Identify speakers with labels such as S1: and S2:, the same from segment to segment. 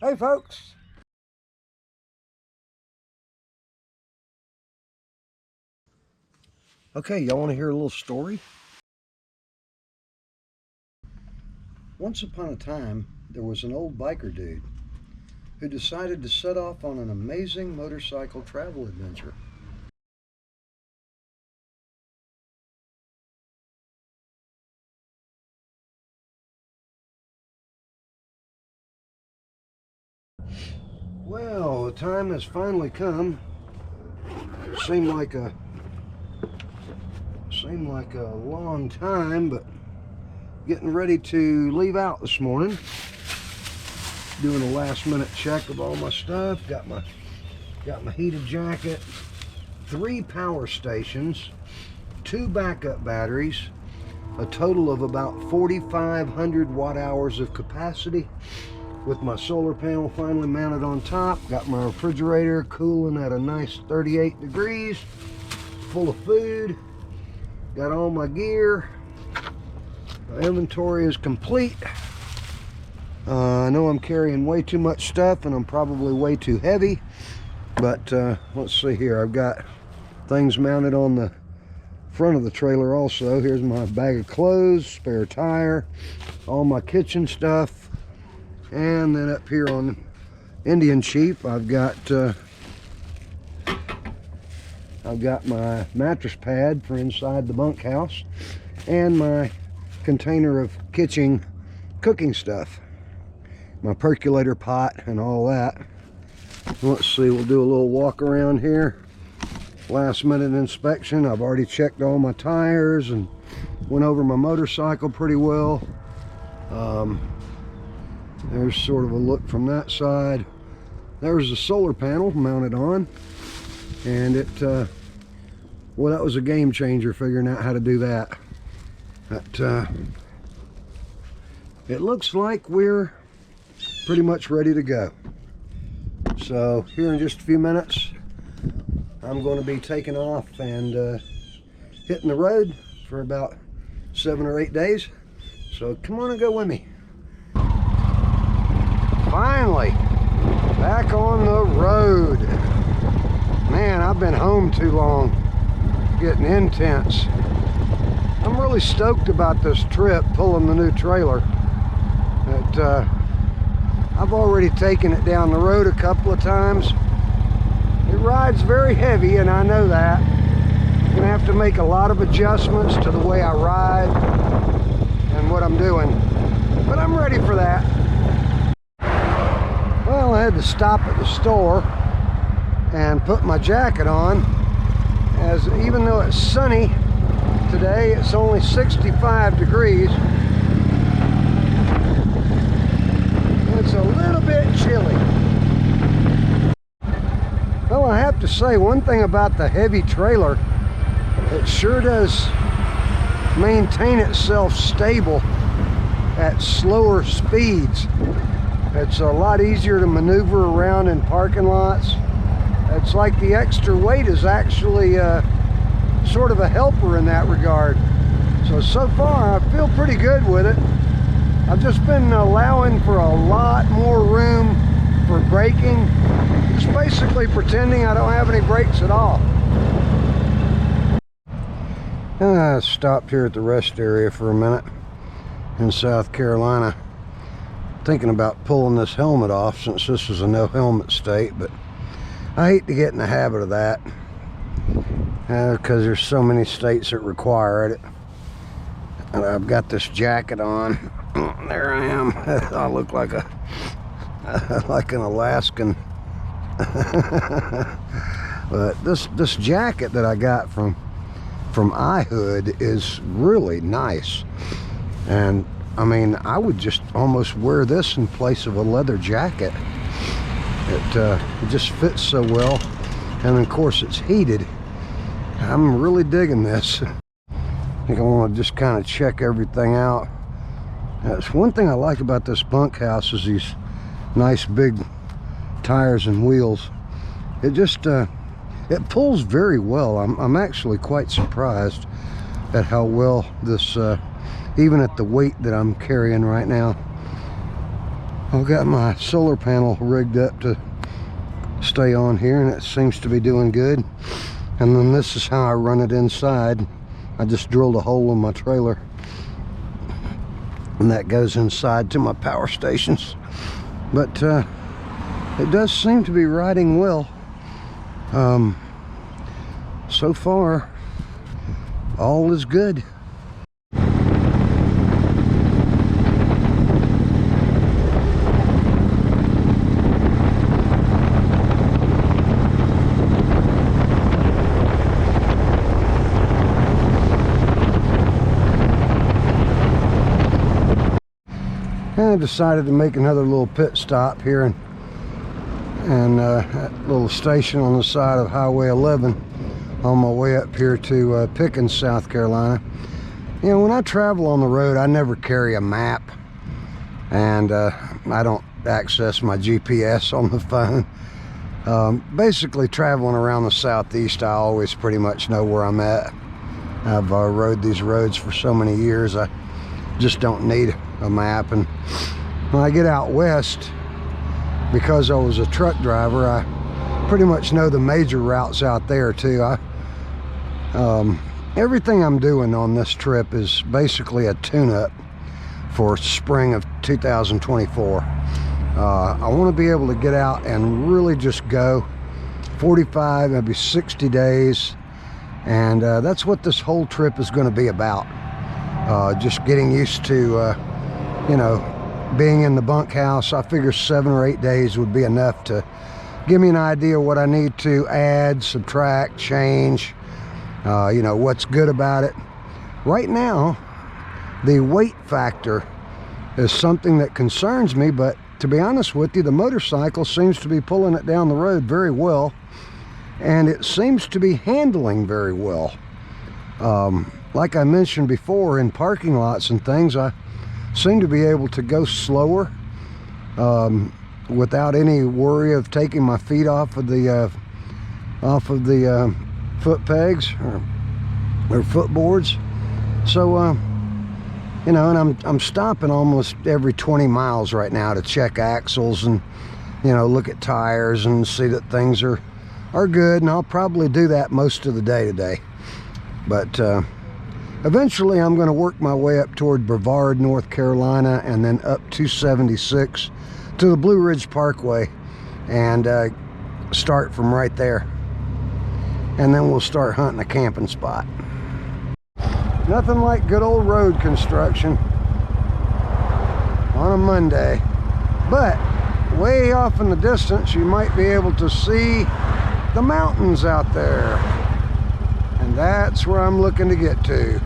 S1: Hey folks! Okay, y'all want to hear a little story? Once upon a time, there was an old biker dude who decided to set off on an amazing motorcycle travel adventure. Well, the time has finally come. Seemed like a long time, but getting ready to leave out this morning. Doing a last minute check of all my stuff. Got my heated jacket, 3 power stations, 2 backup batteries, a total of about 4,500 watt hours of capacity, with my solar panel finally mounted on top. Got my refrigerator cooling at a nice 38 degrees, full of food. Got all my gear. My inventory is complete. I know I'm carrying way too much stuff and I'm probably way too heavy, but let's see here. I've got things mounted on the front of the trailer also. Here's my bag of clothes, spare tire, all my kitchen stuff, and then up here on Indian Chief I've got my mattress pad for inside the bunkhouse and my container of kitchen cooking stuff, my percolator pot and all that. Let's see, we'll do a little walk around here. Last minute inspection. I've already checked all my tires and went over my motorcycle pretty well. There's sort of a look from that side. There's the solar panel mounted on, and well, that was a game changer figuring out how to do that. But it looks like we're pretty much ready to go. So here in just a few minutes I'm going to be taking off and hitting the road for about 7 or 8 days. So come on and go with me. Finally back on the road. Man, I've been home too long. Getting intense. I'm really stoked about this trip, pulling the new trailer. But I've already taken it down the road a couple of times. It rides very heavy, and I know that. I'm gonna have to make a lot of adjustments to the way I ride and what I'm doing, but I'm ready for that. Well, I had to stop at the store and put my jacket on, as even though it's sunny today, it's only 65 degrees. It's a little bit chilly. Well, I have to say one thing about the heavy trailer, it sure does maintain itself stable at slower speeds. It's a lot easier to maneuver around in parking lots. It's like the extra weight is actually sort of a helper in that regard. So far I feel pretty good with it. I've just been allowing for a lot more room for braking, just basically pretending I don't have any brakes at all. I stopped here at the rest area for a minute in South Carolina, thinking about pulling this helmet off since this is a no helmet state, but I hate to get in the habit of that because there's so many states that require it. And I've got this jacket on. There I am. I look like an Alaskan. But this jacket that I got from iHood is really nice, and I mean, I would just almost wear this in place of a leather jacket. It just fits so well, and of course it's heated. I'm really digging this. I think I want to just kind of check everything out. That's one thing I like about this bunkhouse, is these nice big tires and wheels. It just it pulls very well. I'm actually quite surprised at how well this even at the weight that I'm carrying right now. I've got my solar panel rigged up to stay on here, and it seems to be doing good. And then this is how I run it inside. I just drilled a hole in my trailer, and that goes inside to my power stations. But it does seem to be riding well. So far, all is good. I decided to make another little pit stop here and that little station on the side of Highway 11 on my way up here to Pickens, South Carolina. You know, when I travel on the road, I never carry a map, and I don't access my GPS on the phone. Basically, traveling around the Southeast, I always pretty much know where I'm at. I've rode these roads for so many years, I just don't need a map. And when I get out west, because I was a truck driver, I pretty much know the major routes out there too. Everything I'm doing on this trip is basically a tune-up for spring of 2024. I want to be able to get out and really just go 45, maybe 60 days, and that's what this whole trip is going to be about. Just getting used to you know, being in the bunkhouse. I figure 7 or 8 days would be enough to give me an idea what I need to add, subtract, change, you know, what's good about it. Right now, the weight factor is something that concerns me, but to be honest with you, the motorcycle seems to be pulling it down the road very well, and it seems to be handling very well. Like I mentioned before, in parking lots and things, I seem to be able to go slower without any worry of taking my feet off of the foot pegs or footboards. So you know, and I'm stopping almost every 20 miles right now to check axles and, you know, look at tires and see that things are good, and I'll probably do that most of the day today. But eventually I'm going to work my way up toward Brevard, North Carolina, and then up 276 to the Blue Ridge Parkway, and start from right there. And then we'll start hunting a camping spot. Nothing like good old road construction on a Monday. But way off in the distance, you might be able to see the mountains out there. And that's where I'm looking to get to,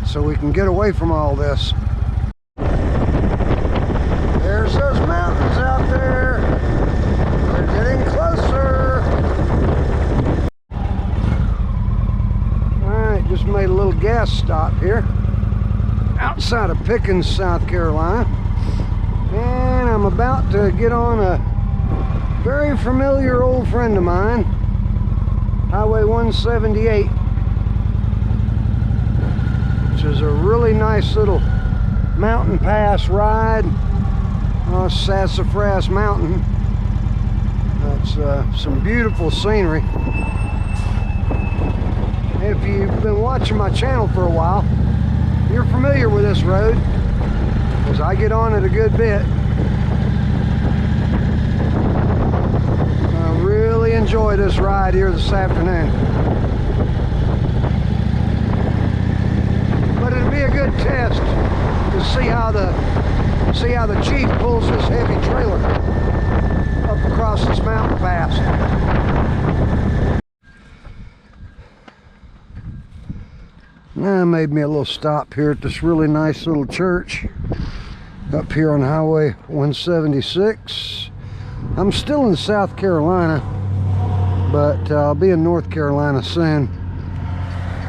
S1: so we can get away from all this. There's those mountains out there. They're getting closer. Alright, just made a little gas stop here outside of Pickens, South Carolina. And I'm about to get on a very familiar old friend of mine, Highway 178, which is a really nice little mountain pass ride. Sassafras Mountain. That's some beautiful scenery. If you've been watching my channel for a while, you're familiar with this road, because I get on it a good bit. I really enjoy this ride here this afternoon. But it'll be a good test to see how the Chief pulls this heavy trailer up across this mountain pass. Now I made me a little stop here at this really nice little church up here on Highway 176. I'm still in South Carolina, but I'll be in North Carolina soon.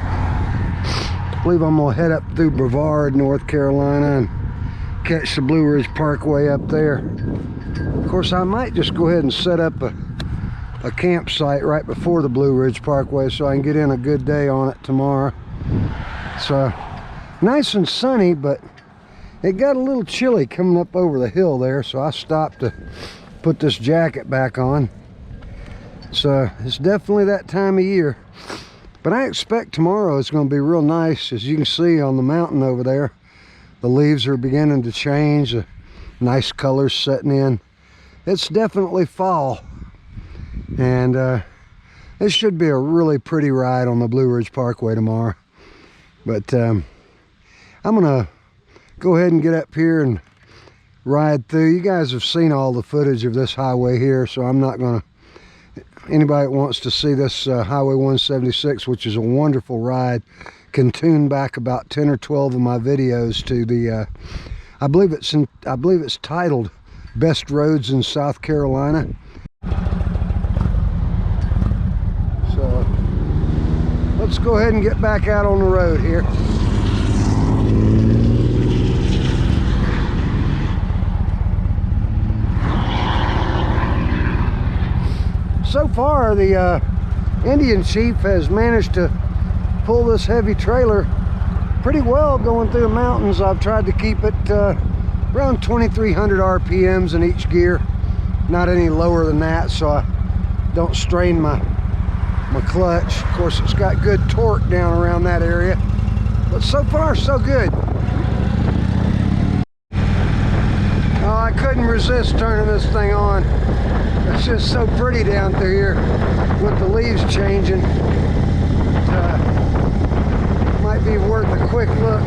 S1: I believe I'm gonna head up through Brevard, North Carolina, and catch the Blue Ridge Parkway up there. Of course, I might just go ahead and set up a campsite right before the Blue Ridge Parkway so I can get in a good day on it tomorrow. It's nice and sunny, but It got a little chilly coming up over the hill there, so I stopped to put this jacket back on. So it's definitely that time of year. But I expect tomorrow it's going to be real nice. As you can see on the mountain over there, the leaves are beginning to change. Nice colors setting in. It's definitely fall. And it should be a really pretty ride on the Blue Ridge Parkway tomorrow. But I'm going to go ahead and get up here and ride through. You guys have seen all the footage of this highway here, so I'm not going to... Anybody that wants to see this Highway 176, which is a wonderful ride, can tune back about 10 or 12 of my videos to the I believe it's titled Best Roads in South Carolina. So let's go ahead and get back out on the road here. So far, the Indian chief has managed to pull this heavy trailer pretty well going through the mountains. I've tried to keep it around 2,300 RPMs in each gear, not any lower than that, so I don't strain my clutch. Of course, it's got good torque down around that area, but so far so good. Oh, I couldn't resist turning this thing on. It's just so pretty down through here with the leaves changing. Might be worth a quick look.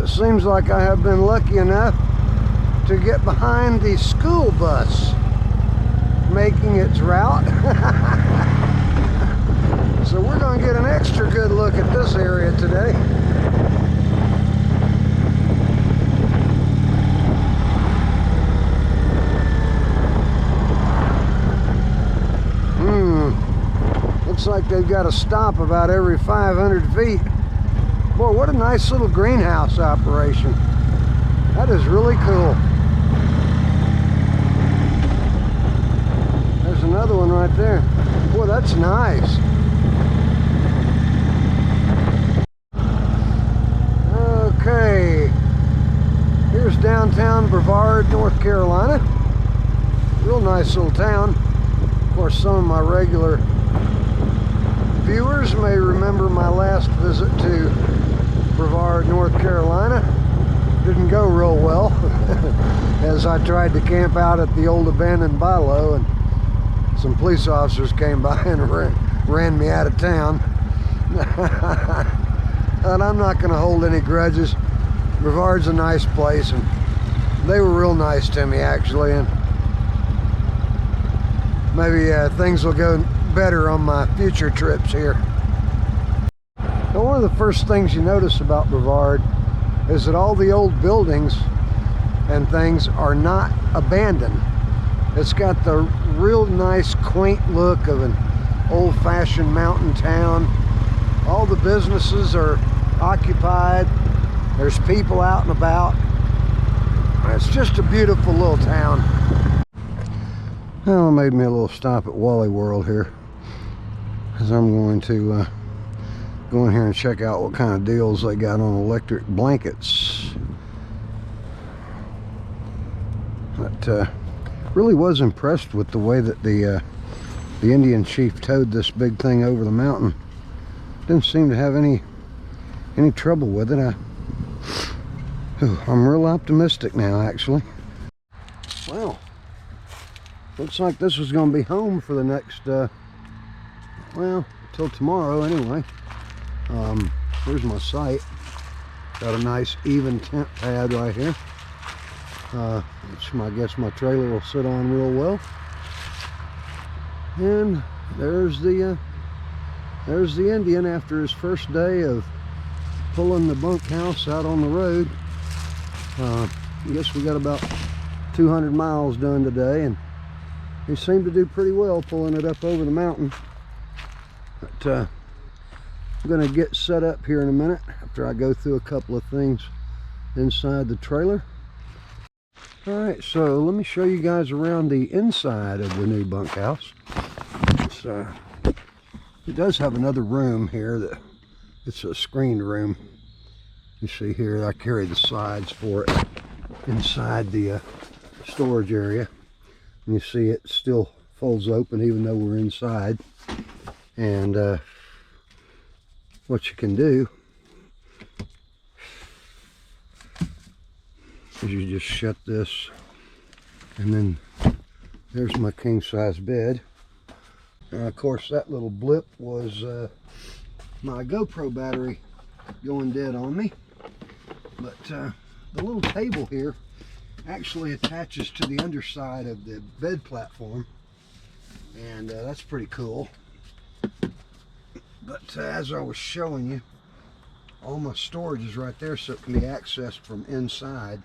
S1: Seems like I have been lucky enough to get behind the school bus making its route. So we're going to get an extra good look at this area today. Looks like they've got to stop about every 500 feet. Boy, what a nice little greenhouse operation. That is really cool. There's another one right there. Boy, that's nice. Okay. Here's downtown Brevard, North Carolina. Real nice little town. Of course, some of my regular viewers may remember my last visit to Brevard, North Carolina. Didn't go real well as I tried to camp out at the old abandoned Bilo, and some police officers came by and ran me out of town. And I'm not going to hold any grudges. Brevard's a nice place, and they were real nice to me actually, and maybe things will go better on my future trips here. Now, one of the first things you notice about Brevard is that all the old buildings and things are not abandoned. It's got the real nice quaint look of an old-fashioned mountain town. All the businesses are occupied. There's people out and about. It's just a beautiful little town. Well, I made me a little stop at Wally World here, as I'm going to go in here and check out what kind of deals they got on electric blankets. But really was impressed with the way that the Indian chief towed this big thing over the mountain. Didn't seem to have any trouble with it. I'm real optimistic now, actually. Well, looks like this was going to be home for the next well, till tomorrow anyway. Here's my site. Got a nice even tent pad right here, which I guess my trailer will sit on real well. And there's the Indian after his first day of pulling the bunkhouse out on the road. I guess we got about 200 miles done today, and he seemed to do pretty well pulling it up over the mountain. But I'm gonna get set up here in a minute after I go through a couple of things inside the trailer. All right, so let me show you guys around the inside of the new bunkhouse. It does have another room here that it's a screened room. You see here, I carry the sides for it inside the storage area. And you see it still folds open even though we're inside. And what you can do is you just shut this, and then there's my king size bed. And of course that little blip was my GoPro battery going dead on me. But the little table here actually attaches to the underside of the bed platform, and that's pretty cool. But as I was showing you, all my storage is right there, so it can be accessed from inside.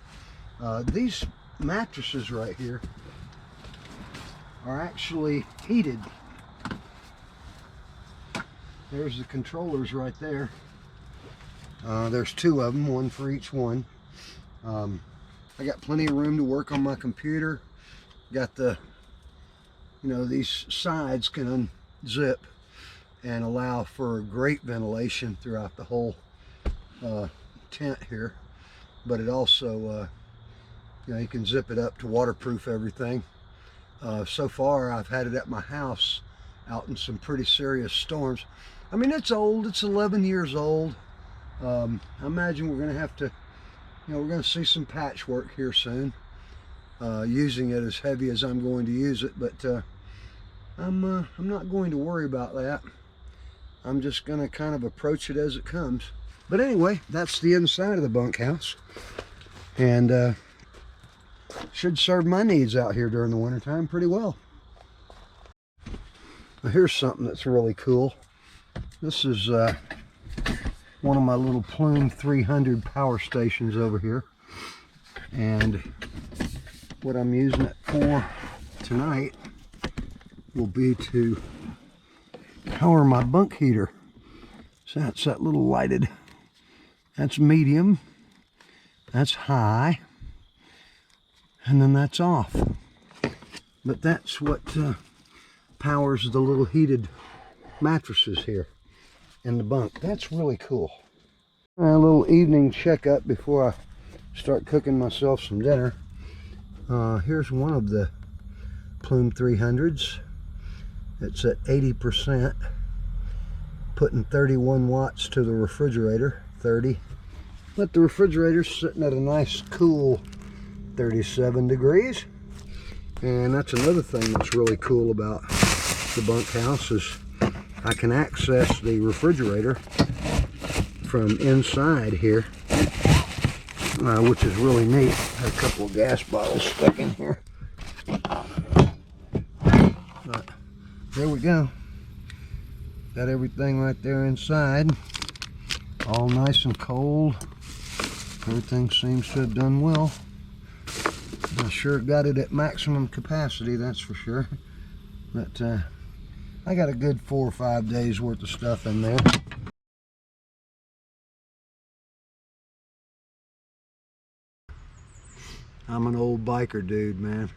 S1: These mattresses right here are actually heated. There's the controllers right there. There's two of them, one for each one. I got plenty of room to work on my computer. Got the, these sides can unzip and allow for great ventilation throughout the whole tent here. But it also, you can zip it up to waterproof everything. So far I've had it at my house out in some pretty serious storms. I mean, it's old, it's 11 years old. I imagine we're gonna have to, we're gonna see some patchwork here soon, using it as heavy as I'm going to use it, but I'm not going to worry about that. I'm just gonna kind of approach it as it comes. But anyway, that's the inside of the bunkhouse, and should serve my needs out here during the wintertime pretty well. Now here's something that's really cool. This is one of my little Plume 300 power stations over here, and what I'm using it for tonight will be to power my bunk heater. So that's that little lighted, that's medium, that's high, and then that's off. But that's what powers the little heated mattresses here in the bunk. That's really cool. A little evening checkup before I start cooking myself some dinner. Here's one of the Plume 300s. It's at 80%, putting 31 watts to the refrigerator, 30. But the refrigerator's sitting at a nice cool 37 degrees. And that's another thing that's really cool about the bunkhouse is I can access the refrigerator from inside here, which is really neat. I had a couple of gas bottles stuck in here. But there we go. Got everything right there inside. All nice and cold. Everything seems to have done well. I sure got it at maximum capacity, that's for sure. But I got a good 4 or 5 days worth of stuff in there. I'm an old biker dude, man.